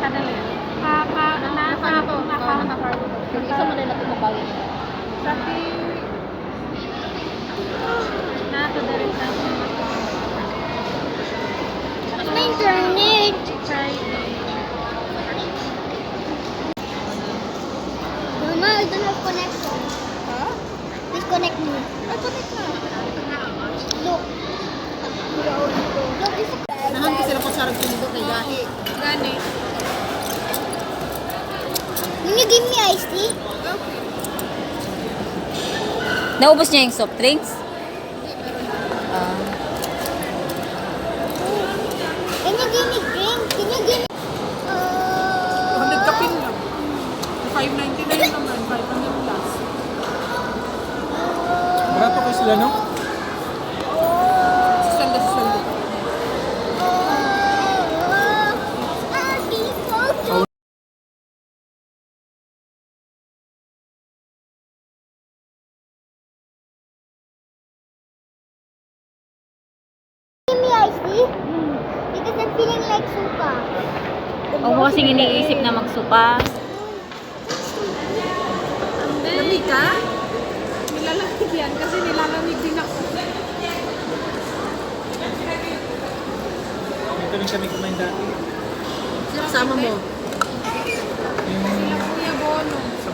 Kadali. Naka-cargo. Isa man na natin mabawin. Sabi, nakadali sa My internet. Friday. Mama, I don't have connection. Ha? Disconnect me. Ay, connect na. Look. Look, this is Nahan ko sila pasyarag pinindot kay Gahi. Gani. Can you give me iced tea? Naubos niya yung soft drinks? Can you give me drink? Can you give me... 200 kapin lang. 599 naman. 500 plus. Barato kayo sila, no? Suspende. Give me iced tea? Because I'm feeling like suka. O mo kasing iniisip na magsuka. Lamig ka? Nilalamig yan kasi nilalamig din ako. Dito rin kami kumain dati. Sino kasama mo? Yung Kuya Bono. sa